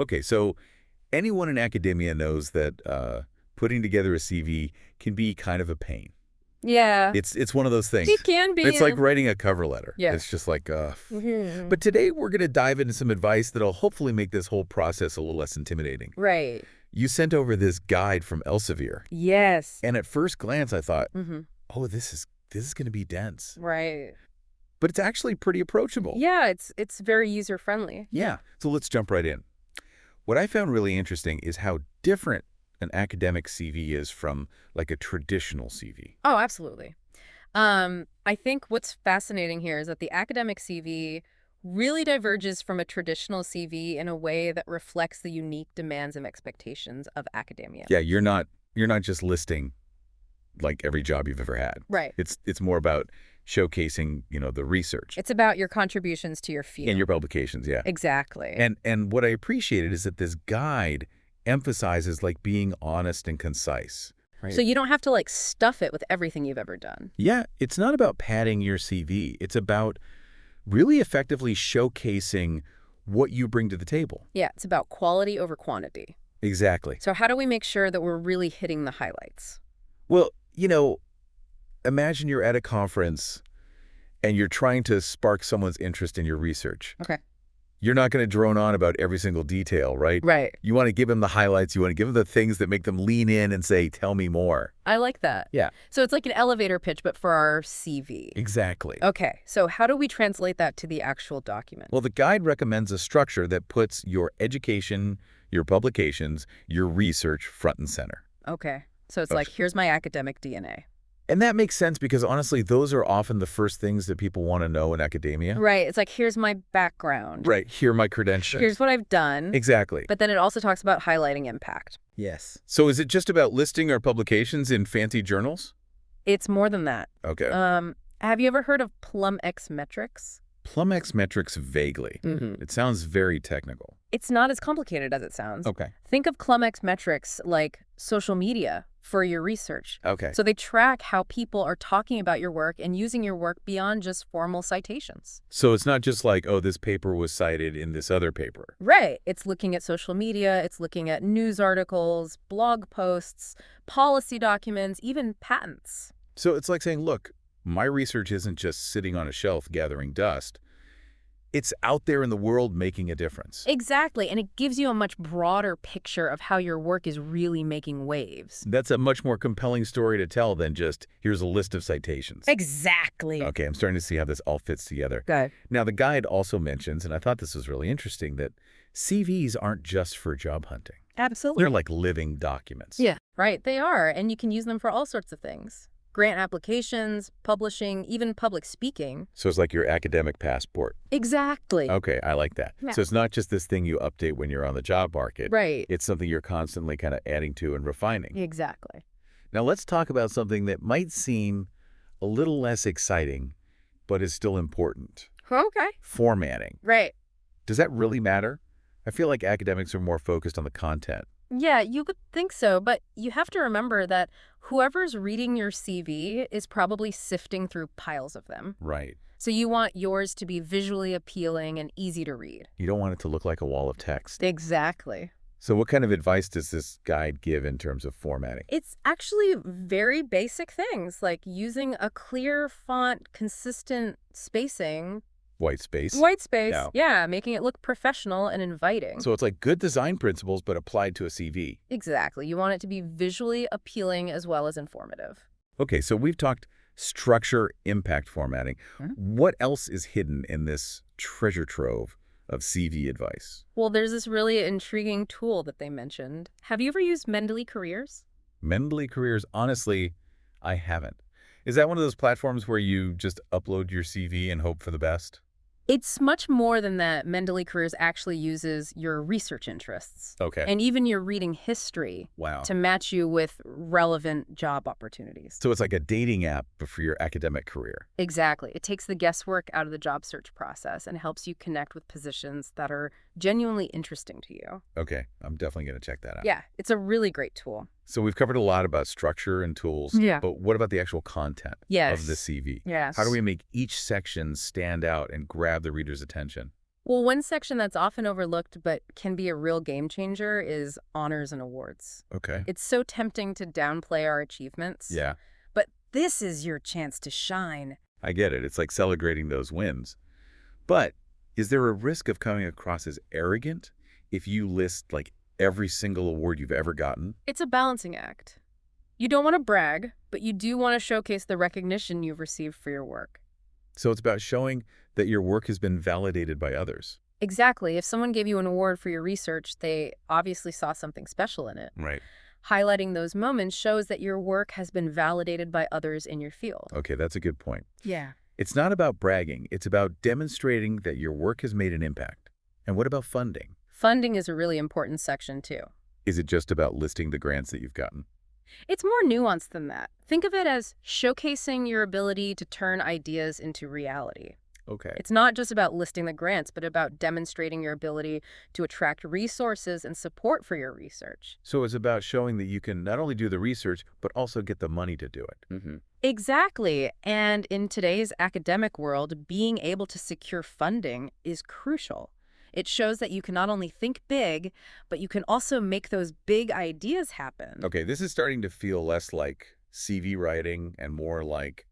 Okay, so anyone in academia knows that putting together a CV can be kind of a pain. Yeah, It's one of those it things. can be. It's like writing a cover letter. Yeah. It's just like, Mhm. But today we're going to dive into some advice that'll hopefully make this whole process a little less intimidating. Right. You sent over this guide from Elsevier, Yes. and at first glance I thought, hmm oh, this is going to be dense. Right. But it's actually pretty approachable. Yeah, it's very user friendly. Yeah. So let's jump right in. What I found really interesting is how different an academic CV is from like a traditional CV. Oh, absolutely. I think what's fascinating here is that the academic CV really diverges from a traditional CV in a way that reflects the unique demands and expectations of academia. Yeah, you're not just listing like every job you've ever had. Right. It's more about showcasing, the research It's about your contributions to your and field. your publications, yeah. Exactly. And what I appreciated is that this guide emphasizes like being honest and concise. So Right. you don't have to like stuff it with everything you've ever done. Yeah, it's not about padding your CV. It's about really effectively showcasing what you bring to the table. Yeah, it's about quality over quantity. Exactly. So how do we make sure that we're really hitting the highlights? Well, imagine you're at a conference and you're trying to spark someone's interest in your research. Okay. You're not going to drone on about every single detail, right? Right. You want to give them the highlights. You want to give them the things that make them lean in and say, tell me more. I like that. Yeah, So it's like an elevator pitch, but for our CV. exactly. Okay, so how do we translate that to the actual document? Well, the guide recommends a structure that puts your education, your publications, your research front and center. Okay, so it's Oh, like, here's my academic DNA. And that makes sense because honestly, those are often the first things that people want to know in academia. Right, it's like, here's my background. Right. Here are my credentials. Here's what I've done. Exactly. But then it also talks about highlighting impact. Yes. So is it just about listing our publications in fancy journals? It's more than that. Okay. Have you ever heard of PlumX metrics? PlumX metrics vaguely. Mm-hmm. It sounds very technical. It's not as complicated as it sounds. Okay. Think of PlumX metrics like social media for your research. Okay. So they track how people are talking about your work and using your work beyond just formal citations. So it's not just like, oh, this paper was cited in this other paper. Right. It's looking at social media, it's looking at news articles, blog posts, policy documents, even patents. So it's like saying, look, my research isn't just sitting on a shelf gathering dust. It's out there in the world making a difference. Exactly. And it gives you a much broader picture of how your work is really making waves. That's a much more compelling story to tell than just, here's a list of citations. Exactly. Okay, I'm starting to see how this all fits together. Good. Now, the guide also mentions, and I thought this was really interesting, that CVs aren't just for job hunting. Absolutely. They're like living documents. Yeah. Right. They are. And you can use them for all sorts of things. Grant applications, publishing, even public speaking. So it's like your academic passport. Exactly. Okay, I like that. Yeah. So it's not just this thing you update when you're on the job market. Right. It's something you're constantly kind of adding to and refining. Exactly. Now let's talk about something that might seem a little less exciting, but is still important. Okay. Formatting. Right. Does that really matter? I feel like academics are more focused on the content. Yeah, you could think so, but you have to remember that whoever's reading your CV is probably sifting through piles of them. Right. So you want yours to be visually appealing and easy to read. You don't want it to look like a wall of text. Exactly. So what kind of advice does this guide give in terms of formatting? It's actually very basic things like using a clear font, consistent spacing, White space. white space. Yeah. Yeah, making it look professional and inviting. So it's like good design principles, but applied to a CV. Exactly. You want it to be visually appealing as well as informative. Okay, so we've talked structure, impact formatting. What else is hidden in this treasure trove of CV advice? Well, there's this really intriguing tool that they mentioned. Have you ever used Mendeley Careers? Mendeley Careers, honestly, I haven't. Is that one of those platforms where you just upload your CV and hope for the best? It's much more than that. Mendeley Careers actually uses your research interests Okay. and even your reading history Wow. to match you with relevant job opportunities. So it's like a dating app, but for your academic career. Exactly. It takes the guesswork out of the job search process and helps you connect with positions that are genuinely interesting to you. Okay, I'm definitely going to check that out. Yeah, it's a really great tool. So we've covered a lot about structure and tools. Yeah. But what about the actual content Yes. of the CV? Yes. How do we make each section stand out and grab the reader's attention? Well, one section that's often overlooked but can be a real game changer is honors and awards. Okay. It's so tempting to downplay our achievements, Yeah, but this is your chance to shine. I get it. It's like celebrating those wins. But is there a risk of coming across as arrogant if you list like every single award you've ever gotten? It's a balancing act. You don't want to brag, but you do want to showcase the recognition you've received for your work. So it's about showing that your work has been validated by others. Exactly. If someone gave you an award for your research, they obviously saw something special in it. Right. Highlighting those moments shows that your work has been validated by others in your field. Okay, that's a good point. Yeah. It's not about bragging. It's about demonstrating that your work has made an impact. And what about funding? Funding is a really important section, too. Is it just about listing the grants that you've gotten? It's more nuanced than that. Think of it as showcasing your ability to turn ideas into reality. Okay. It's not just about listing the grants, but about demonstrating your ability to attract resources and support for your research. So it's about showing that you can not only do the research, but also get the money to do it. Exactly. And in today's academic world, being able to secure funding is crucial. It shows that you can not only think big, but you can also make those big ideas happen. Okay, this is starting to feel less like CV writing and more like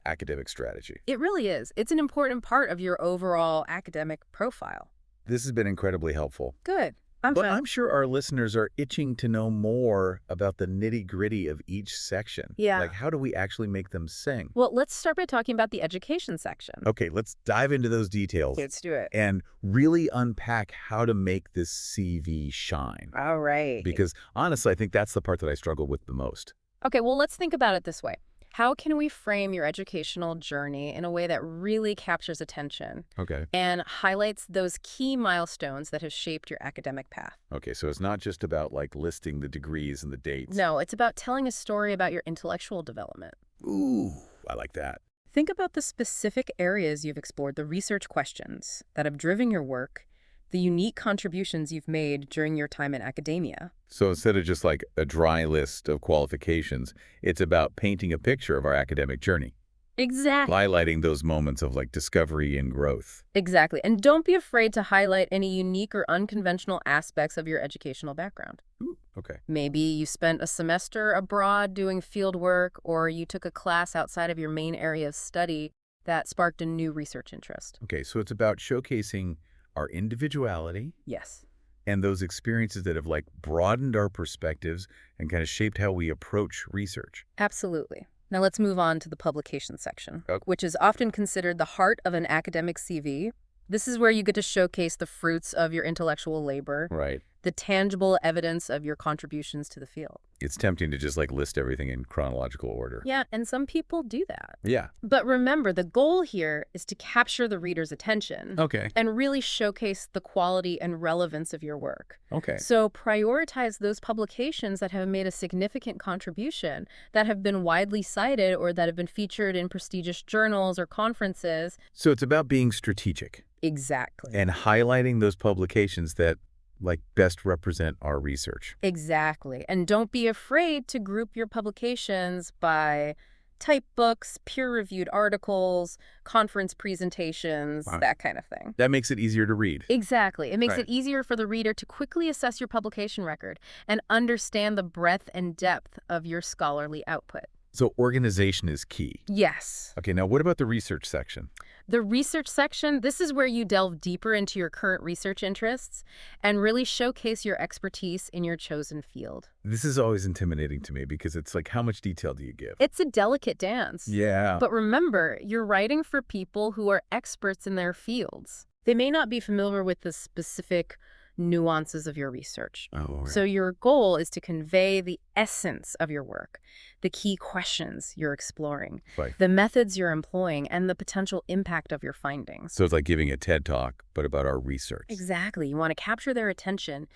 academic strategy. It really is. It's an important part of your overall academic profile. This has been incredibly helpful. Good. But I'm sure our listeners are itching to know more about the nitty-gritty of each section. Yeah. Like, how do we actually make them sing? Well, let's start by talking about the education section. Okay, let's dive into those details Let's do it. and really unpack how to make this CV shine. All right. Because honestly, I think that's the part that I struggle with the most. Okay, well, let's think about it this way. How can we frame your educational journey in a way that really captures attention Okay. and highlights those key milestones that have shaped your academic path? Okay, so it's not just about like listing the degrees and the dates. No, it's about telling a story about your intellectual development. Ooh, I like that. Think about the specific areas you've explored, the research questions that have driven your work, the unique contributions you've made during your time in academia. So instead of just like a dry list of qualifications, it's about painting a picture of our academic journey, Exactly. highlighting those moments of like discovery and growth. Exactly. And don't be afraid to highlight any unique or unconventional aspects of your educational background. Ooh, okay. Maybe you spent a semester abroad doing field work, or you took a class outside of your main area of study that sparked a new research interest. Okay, so it's about showcasing our individuality Yes. and those experiences that have like broadened our perspectives and kind of shaped how we approach research. Absolutely. Now let's move on to the publication section, Okay. which is often considered the heart of an academic CV. This is where you get to showcase the fruits of your intellectual labor, Right. the tangible evidence of your contributions to the field. It's tempting to just like list everything in chronological order. Yeah, and some people do that. Yeah. But remember, the goal here is to capture the reader's attention Okay. and really showcase the quality and relevance of your work. Okay. So prioritize those publications that have made a significant contribution, that have been widely cited, or that have been featured in prestigious journals or conferences. So it's about being strategic Exactly. and highlighting those publications that like best represent our research. Exactly. And don't be afraid to group your publications by type books, peer-reviewed articles, conference presentations, Wow. that kind of thing. That makes it easier to read. Exactly. It makes Right. it easier for the reader to quickly assess your publication record and understand the breadth and depth of your scholarly output. So organization is key. Yes. Okay, now what about the research section? The research section, this is where you delve deeper into your current research interests and really showcase your expertise in your chosen field. This is always intimidating to me because it's like, how much detail do you give? It's a delicate dance. Yeah. But remember, you're writing for people who are experts in their fields. They may not be familiar with the specific nuances of your research. Oh, right. So your goal is to convey the essence of your work, the key questions you're exploring, Right. the methods you're employing, and the potential impact of your findings. So it's like giving a TED Talk, but about our research. Exactly. You want to capture their attention,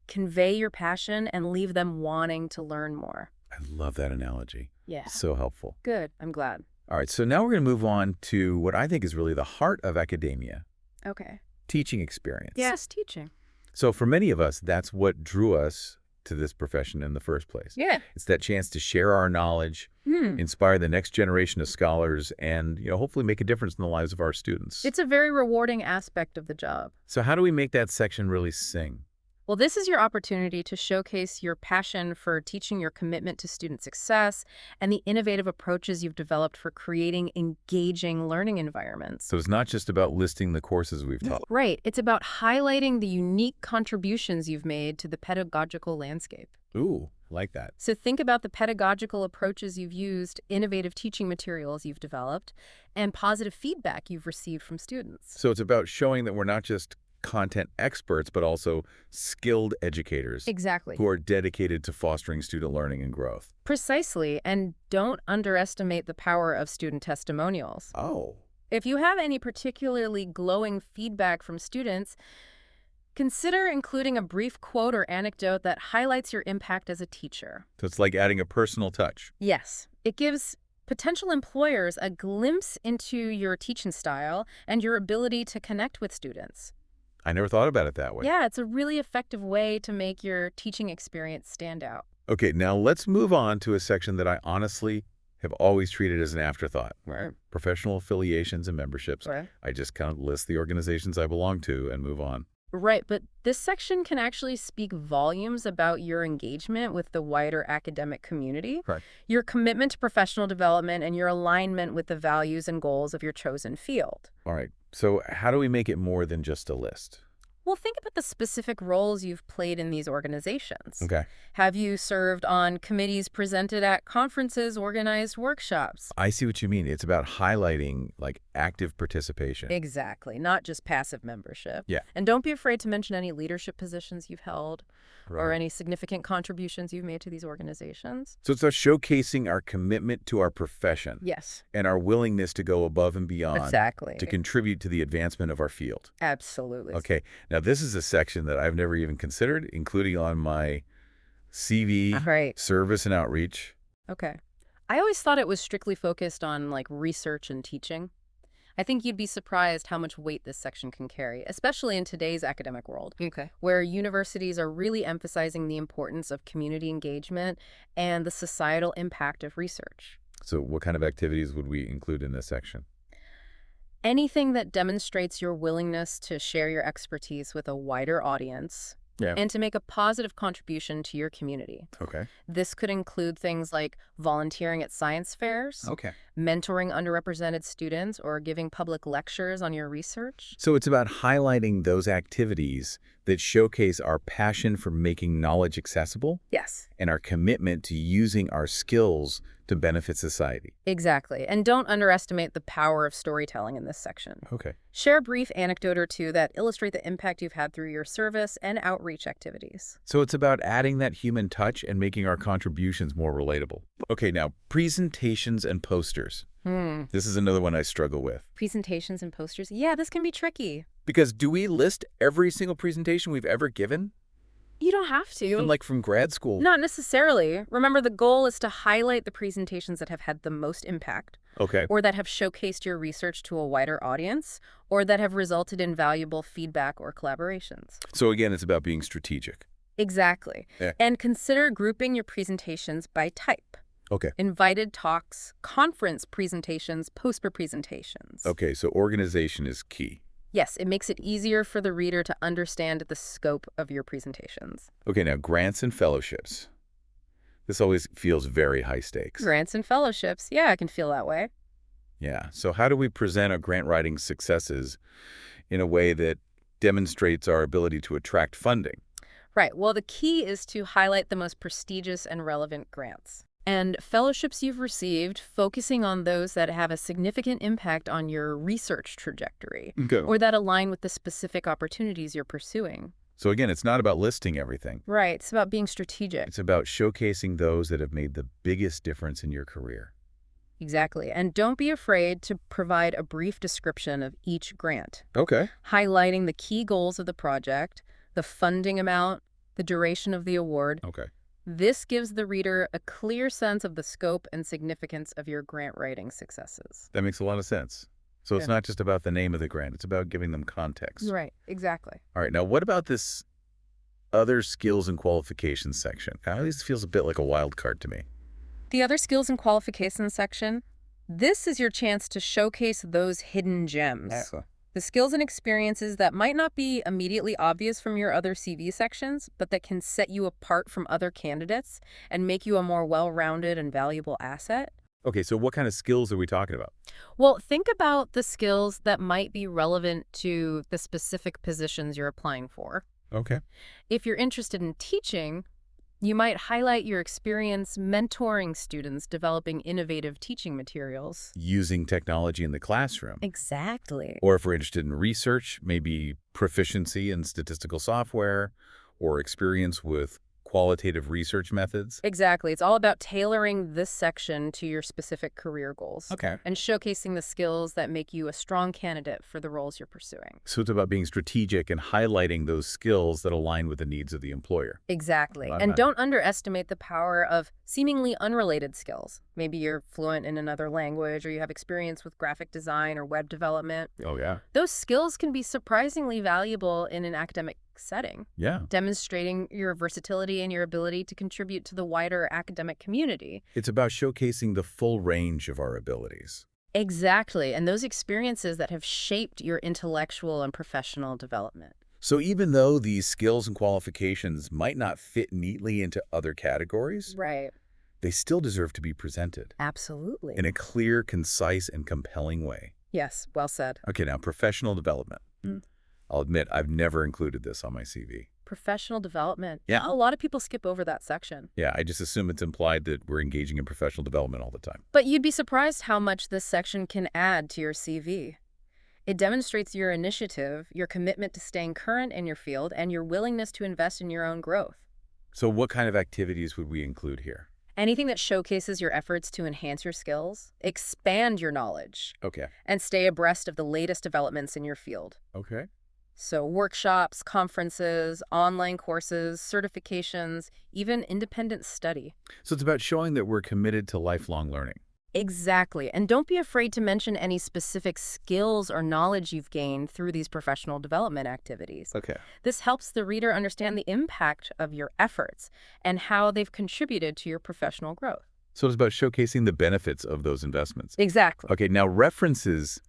convey your passion, and leave them wanting to learn more. I love that analogy. Yeah. So helpful. Good. I'm glad. All right, so now we're going to move on to what I think is really the heart of academia, Okay. teaching experience. Yes, teaching. So for many of us, that's what drew us to this profession in the first place. Yeah. It's that chance to share our knowledge, inspire the next generation of scholars, and hopefully make a difference in the lives of our students. It's a very rewarding aspect of the job. So how do we make that section really sing? Well, this is your opportunity to showcase your passion for teaching, your commitment to student success, and the innovative approaches you've developed for creating engaging learning environments. So it's not just about listing the courses we've taught. Right. It's about highlighting the unique contributions you've made to the pedagogical landscape. Ooh, like that. So think about the pedagogical approaches you've used, innovative teaching materials you've developed, and positive feedback you've received from students. So it's about showing that we're not just content experts, but also skilled educators. Exactly. Who are dedicated to fostering student learning and growth. Precisely, and don't underestimate the power of student testimonials. Oh. If you have any particularly glowing feedback from students, consider including a brief quote or anecdote that highlights your impact as a teacher. So it's like adding a personal touch. Yes, it gives potential employers a glimpse into your teaching style and your ability to connect with students. I never thought about it that way. Yeah, it's a really effective way to make your teaching experience stand out. Okay, now let's move on to a section that I honestly have always treated as an afterthought. Right. Professional affiliations and memberships. Right. I just kind of list the organizations I belong to and move on. Right, but this section can actually speak volumes about your engagement with the wider academic community, Right. your commitment to professional development, and your alignment with the values and goals of your chosen field. All right, so how do we make it more than just a list? Well, think about the specific roles you've played in these organizations. Okay. Have you served on committees, presented at conferences, organized workshops? I see what you mean. It's about highlighting like active participation. Exactly, not just passive membership. Yeah. And don't be afraid to mention any leadership positions you've held or Right. any significant contributions you've made to these organizations. So it's about showcasing our commitment to our profession Yes. and our willingness to go above and beyond Exactly. to contribute to the advancement of our field. Absolutely. Okay, now this is a section that I've never even considered, including on my CV, Right. service and outreach. Okay. I always thought it was strictly focused on research and teaching. I think you'd be surprised how much weight this section can carry, especially in today's academic world, where universities are really emphasizing the importance of community engagement and the societal impact of research. So what kind of activities would we include in this section? Anything that demonstrates your willingness to share your expertise with a wider audience and to make a positive contribution to your community. Okay. This could include things like volunteering at science fairs, Okay. mentoring underrepresented students, or giving public lectures on your research. So it's about highlighting those activities that showcase our passion for making knowledge accessible Yes. and our commitment to using our skills to benefit society. Exactly. And don't underestimate the power of storytelling in this section. Okay. Share a brief anecdote or two that illustrate the impact you've had through your service and outreach activities. So it's about adding that human touch and making our contributions more relatable. Okay, now presentations and posters. This is another one I struggle with. Presentations and posters. Yeah, this can be tricky. Because do we list every single presentation we've ever given? You don't have to. Even like from grad school? Not necessarily. Remember, the goal is to highlight the presentations that have had the most impact, Okay. or that have showcased your research to a wider audience, or that have resulted in valuable feedback or collaborations. So again, it's about being strategic. Exactly. Yeah. And consider grouping your presentations by type. Okay. Invited talks, conference presentations, poster presentations. Okay, so organization is key. Yes, it makes it easier for the reader to understand the scope of your presentations. Okay, now grants and fellowships. This always feels very high stakes. Grants and fellowships. Yeah, I can feel that way. Yeah, so how do we present our grant writing successes in a way that demonstrates our ability to attract funding? Right. Well, the key is to highlight the most prestigious and relevant grants and fellowships you've received, focusing on those that have a significant impact on your research trajectory Okay. or that align with the specific opportunities you're pursuing. So again, it's not about listing everything. Right. It's about being strategic. It's about showcasing those that have made the biggest difference in your career. Exactly. And don't be afraid to provide a brief description of each grant, Okay. highlighting the key goals of the project, the funding amount, the duration of the award. Okay. This gives the reader a clear sense of the scope and significance of your grant writing successes. That makes a lot of sense. So it's Yeah. not just about the name of the grant. It's about giving them context. Right. Exactly. All right. Now, what about this other skills and qualifications section. At least feels a bit like a wild card to me. The other skills and qualifications section, this is your chance to showcase those hidden gems. Excellent. The skills and experiences that might not be immediately obvious from your other CV sections, but that can set you apart from other candidates and make you a more well-rounded and valuable asset. Okay, so what kind of skills are we talking about? Well, think about the skills that might be relevant to the specific positions you're applying for. Okay. If you're interested in teaching, you might highlight your experience mentoring students developing innovative teaching materials. Using technology in the classroom. Exactly. Or if we're interested in research, maybe proficiency in statistical software or experience with qualitative research methods. Exactly. It's all about tailoring this section to your specific career goals. Okay. And showcasing the skills that make you a strong candidate for the roles you're pursuing. So it's about being strategic and highlighting those skills that align with the needs of the employer. Exactly. Right And on. don't underestimate the power of seemingly unrelated skills. Maybe you're fluent in another language or you have experience with graphic design or web development. Oh, yeah. Those skills can be surprisingly valuable in an academic setting, Yeah. demonstrating your versatility and your ability to contribute to the wider academic community. It's about showcasing the full range of our abilities. Exactly. And those experiences that have shaped your intellectual and professional development. So even though these skills and qualifications might not fit neatly into other categories, Right. they still deserve to be presented Absolutely. in a clear, concise, and compelling way. Yes, well said. Okay, now professional development. Mm. I'll admit I've never included this on my CV. Professional development. Yeah. A lot of people skip over that section. Yeah, I just assume it's implied that we're engaging in professional development all the time. But you'd be surprised how much this section can add to your CV. It demonstrates your initiative, your commitment to staying current in your field, and your willingness to invest in your own growth. So what kind of activities would we include here? Anything that showcases your efforts to enhance your skills, expand your knowledge, Okay. and stay abreast of the latest developments in your field. Okay. So workshops, conferences, online courses, certifications, even independent study. So it's about showing that we're committed to lifelong learning. Exactly. And don't be afraid to mention any specific skills or knowledge you've gained through these professional development activities. Okay. This helps the reader understand the impact of your efforts and how they've contributed to your professional growth. So it's about showcasing the benefits of those investments. Exactly. Okay, now references.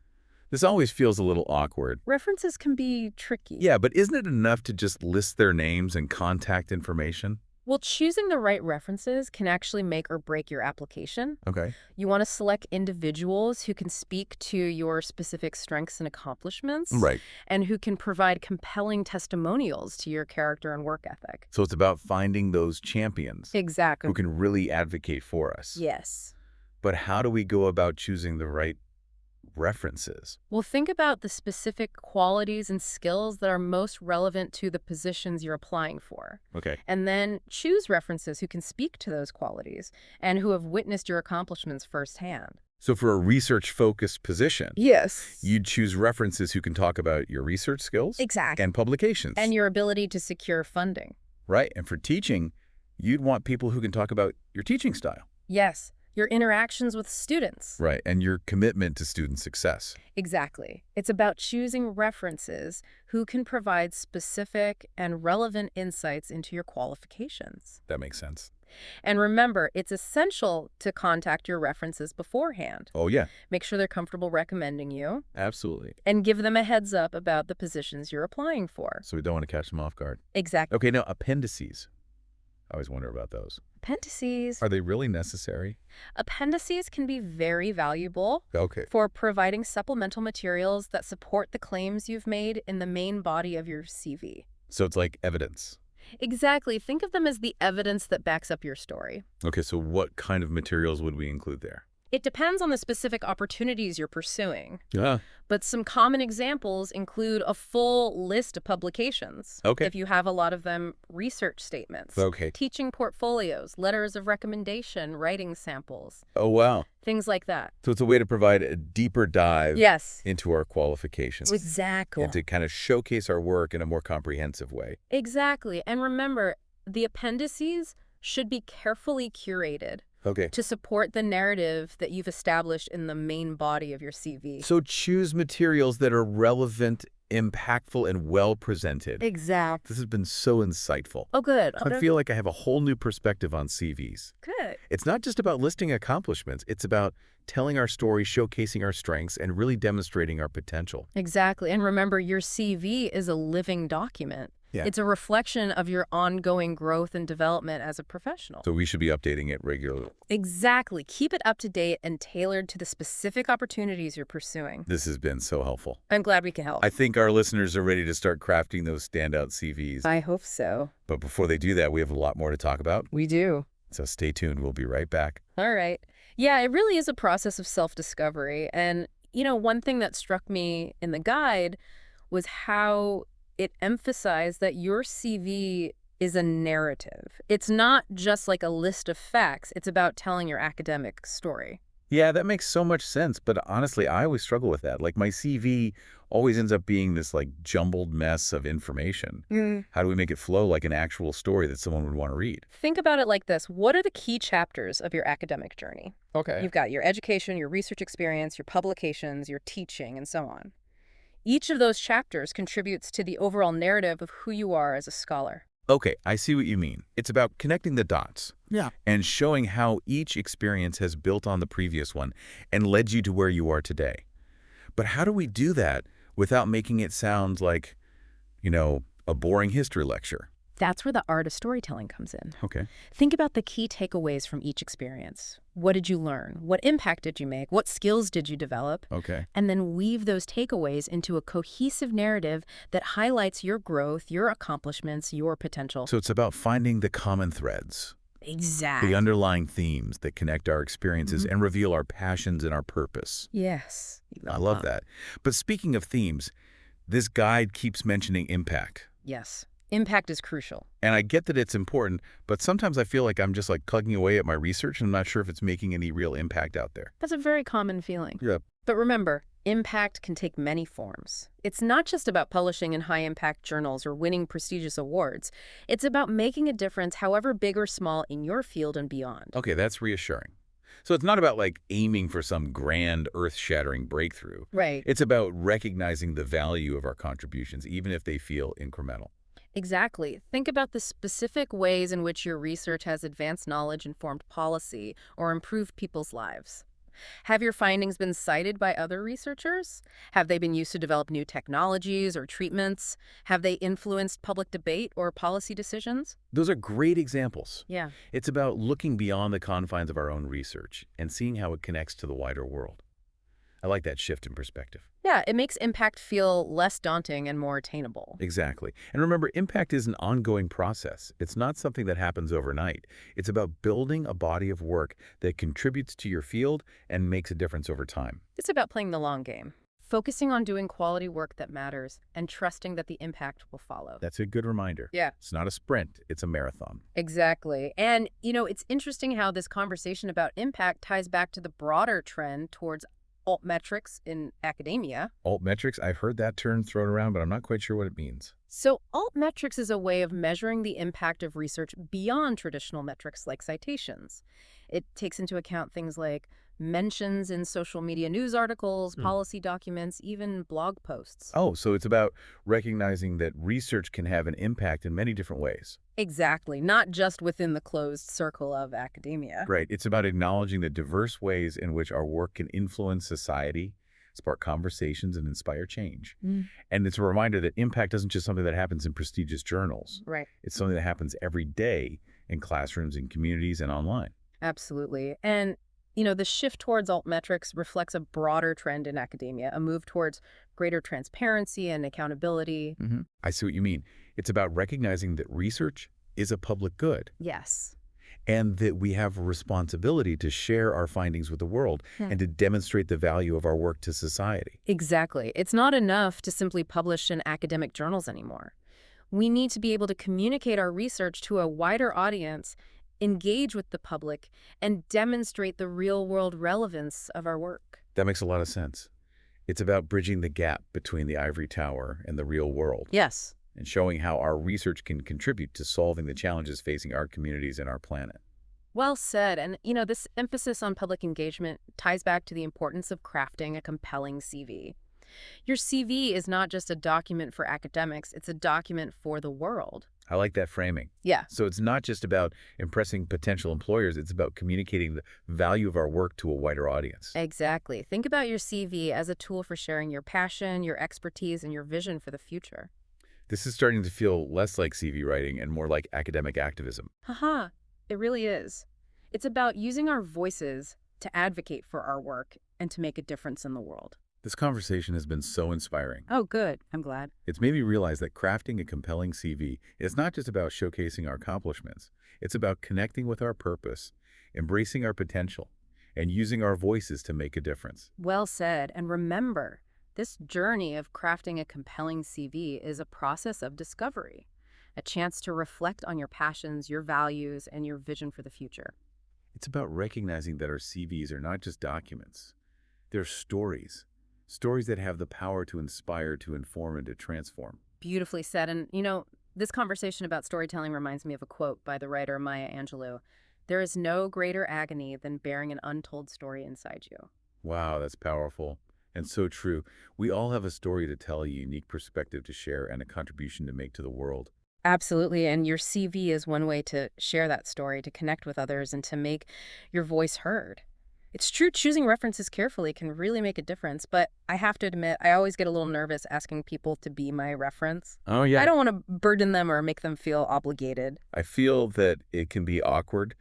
This always feels a little awkward. References can be tricky. Yeah, but isn't it enough to just list their names and contact information? Well, choosing the right references can actually make or break your application. Okay. You want to select individuals who can speak to your specific strengths and accomplishments. Right. And who can provide compelling testimonials to your character and work ethic. So it's about finding those champions Exactly. who can really advocate for us. Yes. But how do we go about choosing the right references? Well, think about the specific qualities and skills that are most relevant to the positions you're applying for. Okay. And then choose references who can speak to those qualities and who have witnessed your accomplishments firsthand. So for a research-focused position, Yes. you'd choose references who can talk about your research skills Exactly. and publications. And your ability to secure funding. Right. And for teaching, you'd want people who can talk about your teaching style. Yes. Your interactions with students. Right. And your commitment to student success. Exactly. It's about choosing references who can provide specific and relevant insights into your qualifications. That makes sense. And remember, it's essential to contact your references beforehand. Oh, yeah. Make sure they're comfortable recommending you Absolutely. and give them a heads up about the positions you're applying for. So we don't want to catch them off guard. Exactly. Okay, now appendices. I always wonder about those. Appendices. Are they really necessary? Appendices can be very valuable Okay. for providing supplemental materials that support the claims you've made in the main body of your CV. So it's like evidence. Exactly. Think of them as the evidence that backs up your story. Okay, so what kind of materials would we include there? It depends on the specific opportunities you're pursuing, Yeah. but some common examples include a full list of publications. Okay. If you have a lot of them, research statements, Okay. teaching portfolios, letters of recommendation, writing samples, Oh, wow. things like that. So it's a way to provide a deeper dive Yes. into our qualifications. Exactly. And to kind of showcase our work in a more comprehensive way. Exactly. And remember, the appendices should be carefully curated Okay. to support the narrative that you've established in the main body of your CV. So choose materials that are relevant impactful, and well-presented. Exact. This has been so insightful. Oh, good. I feel like I have a whole new perspective on CVs. Good. It's not just about listing accomplishments. It's about telling our story, showcasing our strengths, and really demonstrating our potential. Exactly. And remember, your CV is a living document. Yeah. It's a reflection of your ongoing growth and development as a professional. So we should be updating it regularly. Exactly. Keep it up to date and tailored to the specific opportunities you're pursuing. This has been so helpful. I'm glad we can help. I think our listeners are ready to start crafting those standout CVs. I hope so. But before they do that, we have a lot more to talk about. We do. So stay tuned. We'll be right back. All right. Yeah, it really is a process of self-discovery. And, one thing that struck me in the guide was how it emphasized that your CV is a narrative. It's not just like a list of facts. It's about telling your academic story. Yeah, that makes so much sense. But honestly, I always struggle with that. Like my CV always ends up being this like jumbled mess of information. How do we make it flow like an actual story that someone would want to read? Think about it like this. What are the key chapters of your academic journey? Okay. You've got your education, your research experience, your publications, your teaching, and so on. Each of those chapters contributes to the overall narrative of who you are as a scholar. Okay, I see what you mean. It's about connecting the dots. Yeah. And showing how each experience has built on the previous one and led you to where you are today. But how do we do that without making it sound like, a boring history lecture? That's where the art of storytelling comes in. Okay. Think about the key takeaways from each experience. What did you learn? What impact did you make? What skills did you develop? Okay. And then weave those takeaways into a cohesive narrative that highlights your growth, your accomplishments, your potential. So it's about finding the common threads. Exactly. The underlying themes that connect our experiences and reveal our passions and our purpose. Yes. I love that. But speaking of themes, this guide keeps mentioning impact. Yes. Impact is crucial. And I get that it's important, but sometimes I feel like I'm just like plugging away at my research and I'm not sure if it's making any real impact out there. That's a very common feeling. Yeah. But remember, impact can take many forms. It's not just about publishing in high-impact journals or winning prestigious awards. It's about making a difference, however big or small, in your field and beyond. Okay, that's reassuring. So it's not about like aiming for some grand earth-shattering breakthrough. Right. It's about recognizing the value of our contributions, even if they feel incremental. Exactly. Think about the specific ways in which your research has advanced knowledge, informed policy, or improved people's lives. Have your findings been cited by other researchers? Have they been used to develop new technologies or treatments? Have they influenced public debate or policy decisions? Those are great examples. Yeah. It's about looking beyond the confines of our own research and seeing how it connects to the wider world. I like that shift in perspective. Yeah, it makes impact feel less daunting and more attainable. Exactly. And remember, impact is an ongoing process. It's not something that happens overnight. It's about building a body of work that contributes to your field and makes a difference over time. It's about playing the long game, focusing on doing quality work that matters and trusting that the impact will follow. That's a good reminder. Yeah. It's not a sprint, it's a marathon. Exactly. And, it's interesting how this conversation about impact ties back to the broader trend towards altmetrics in academia. Altmetrics, I've heard that term thrown around, but I'm not quite sure what it means. So altmetrics is a way of measuring the impact of research beyond traditional metrics like citations. It takes into account things like mentions in social media news articles, policy documents, even blog posts. Oh, so it's about recognizing that research can have an impact in many different ways. Exactly, not just within the closed circle of academia. Right. It's about acknowledging the diverse ways in which our work can influence society, spark conversations, and inspire change. And it's a reminder that impact isn't just something that happens in prestigious journals. Right. It's something that happens every day in classrooms, in communities, and online. Absolutely. And the shift towards altmetrics reflects a broader trend in academia, a move towards greater transparency and accountability. I see what you mean. It's about recognizing that research is a public good. Yes. And that we have a responsibility to share our findings with the world and to demonstrate the value of our work to society. Exactly. It's not enough to simply publish in academic journals anymore. We need to be able to communicate our research to a wider audience, engage with the public, and demonstrate the real-world relevance of our work. That makes a lot of sense. It's about bridging the gap between the ivory tower and the real world. Yes. And showing how our research can contribute to solving the challenges facing our communities and our planet. Well said. And, this emphasis on public engagement ties back to the importance of crafting a compelling CV. Your CV is not just a document for academics, it's a document for the world. I like that framing. Yeah, So it's not just about impressing potential employers, it's about communicating the value of our work to a wider audience. exactly. Think about your CV as a tool for sharing your passion, your expertise, and your vision for the future. This is starting to feel less like CV writing and more like academic activism. Haha, it really is. It's about using our voices to advocate for our work and to make a difference in the world. This conversation has been so inspiring. Oh, good. I'm glad. It's made me realize that crafting a compelling CV is not just about showcasing our accomplishments. It's about connecting with our purpose, embracing our potential, and using our voices to make a difference. Well said. And remember, this journey of crafting a compelling CV is a process of discovery, a chance to reflect on your passions, your values, and your vision for the future. It's about recognizing that our CVs are not just documents. They're stories. Stories that have the power to inspire, to inform, and to transform. Beautifully said. And, this conversation about storytelling reminds me of a quote by the writer Maya Angelou. There is no greater agony than bearing an untold story inside you. Wow, that's powerful. And so true. We all have a story to tell, a unique perspective to share, and a contribution to make to the world. Absolutely. And your CV is one way to share that story, to connect with others, and to make your voice heard. It's true, choosing references carefully can really make a difference, but I have to admit, I always get a little nervous asking people to be my reference. Oh, I yeah. don't want to burden them or make them feel obligated. I feel that it can be awkward.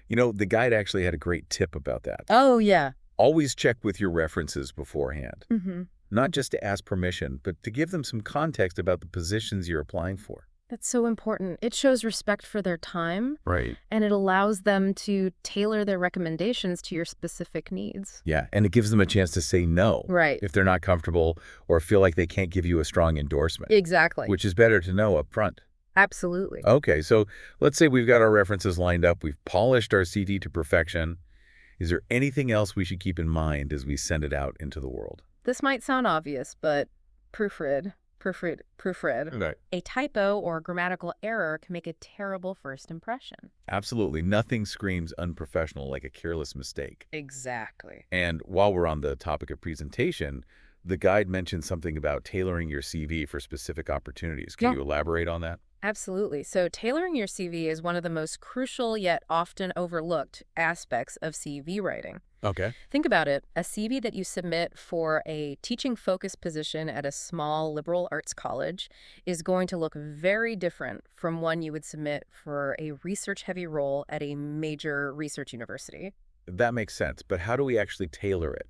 The guide actually had a great tip about that. Oh, yeah. Always check with your references beforehand, Mm-hmm. not just to ask permission, but to give them some context about the positions you're applying for. That's so important. It shows respect for their time, Right. and it allows them to tailor their recommendations to your specific needs. Yeah, and it gives them a chance to say no Right. if they're not comfortable or feel like they can't give you a strong endorsement, Exactly. which is better to know up front. Absolutely. Okay, so let's say we've got our references lined up, we've polished our CD to perfection. Is there anything else we should keep in mind as we send it out into the world? This might sound obvious, but proofread. Right. A typo or grammatical error can make a terrible first impression. Absolutely. Nothing screams unprofessional like a careless mistake. Exactly. And while we're on the topic of presentation, the guide mentioned something about tailoring your CV for specific opportunities. Can Yeah. you elaborate on that? Absolutely. So tailoring your CV is one of the most crucial yet often overlooked aspects of CV writing. Okay. Think about it. A CV that you submit for a teaching-focused position at a small liberal arts college is going to look very different from one you would submit for a research-heavy role at a major research university. That makes sense, but how do we actually tailor it?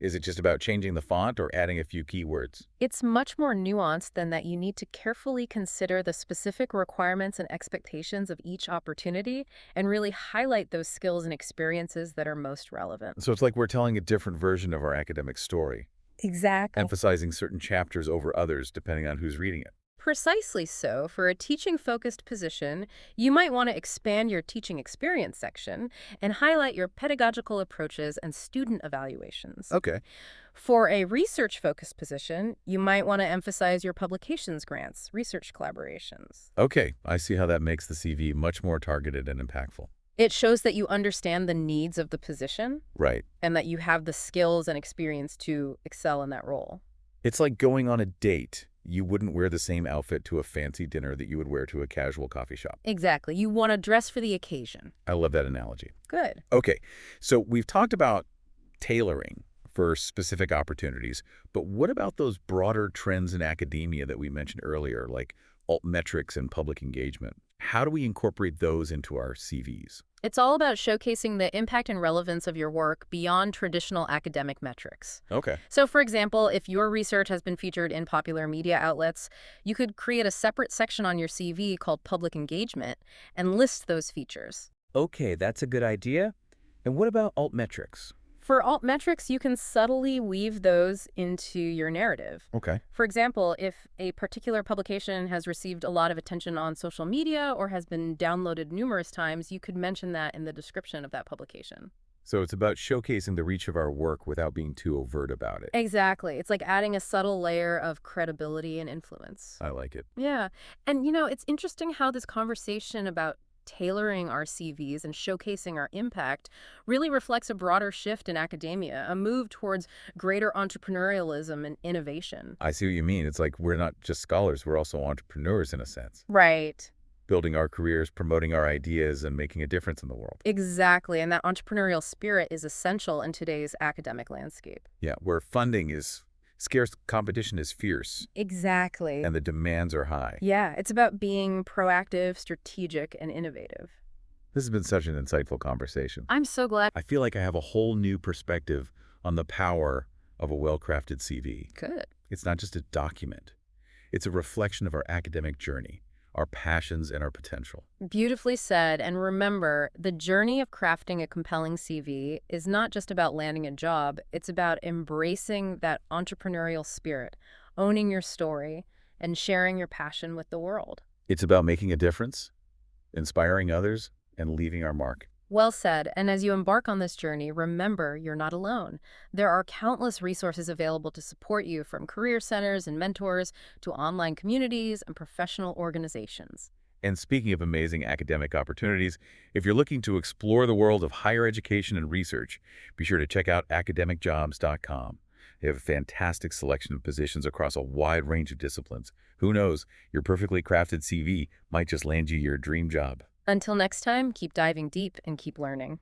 Is it just about changing the font or adding a few keywords? It's much more nuanced than that. You need to carefully consider the specific requirements and expectations of each opportunity and really highlight those skills and experiences that are most relevant. So it's like we're telling a different version of our academic story, Exactly. emphasizing certain chapters over others depending on who's reading it. Precisely so. For a teaching-focused position, you might want to expand your teaching experience section and highlight your pedagogical approaches and student evaluations. Okay. For a research-focused position, you might want to emphasize your publications grants, research collaborations. Okay, I see how that makes the CV much more targeted and impactful. It shows that you understand the needs of the position Right. and that you have the skills and experience to excel in that role. It's like going on a date. You wouldn't wear the same outfit to a fancy dinner that you would wear to a casual coffee shop. Exactly. You want to dress for the occasion. I love that analogy. Good. Okay, so we've talked about tailoring for specific opportunities, but what about those broader trends in academia that we mentioned earlier, like altmetrics and public engagement? How do we incorporate those into our CVs? It's all about showcasing the impact and relevance of your work beyond traditional academic metrics. Okay. So, for example, if your research has been featured in popular media outlets, you could create a separate section on your CV called Public Engagement and list those features. Okay, that's a good idea. And what about altmetrics? For altmetrics, you can subtly weave those into your narrative. Okay. For example, if a particular publication has received a lot of attention on social media or has been downloaded numerous times, you could mention that in the description of that publication. So it's about showcasing the reach of our work without being too overt about it. Exactly. It's like adding a subtle layer of credibility and influence. I like it. Yeah. And, it's interesting how this conversation about tailoring our CVs and showcasing our impact really reflects a broader shift in academia, a move towards greater entrepreneurialism and innovation. I see what you mean. It's like we're not just scholars, we're also entrepreneurs in a sense, Right. building our careers, promoting our ideas, and making a difference in the world. Exactly, and that entrepreneurial spirit is essential in today's academic landscape. Yeah, where funding is scarce, competition is fierce, Exactly. and the demands are high. Yeah, it's about being proactive, strategic, and innovative. This has been such an insightful conversation. I'm so glad. I feel like I have a whole new perspective on the power of a well-crafted CV. Good. It's not just a document. It's a reflection of our academic journey, our passions, and our potential. Beautifully said. And remember, the journey of crafting a compelling CV is not just about landing a job. It's about embracing that entrepreneurial spirit, owning your story, and sharing your passion with the world. It's about making a difference, inspiring others, and leaving our mark. Well said. And as you embark on this journey, remember you're not alone. There are countless resources available to support you, from career centers and mentors to online communities and professional organizations. And speaking of amazing academic opportunities, if you're looking to explore the world of higher education and research, be sure to check out academicjobs.com. They have a fantastic selection of positions across a wide range of disciplines. Who knows, your perfectly crafted CV might just land you your dream job. Until next time, keep diving deep and keep learning.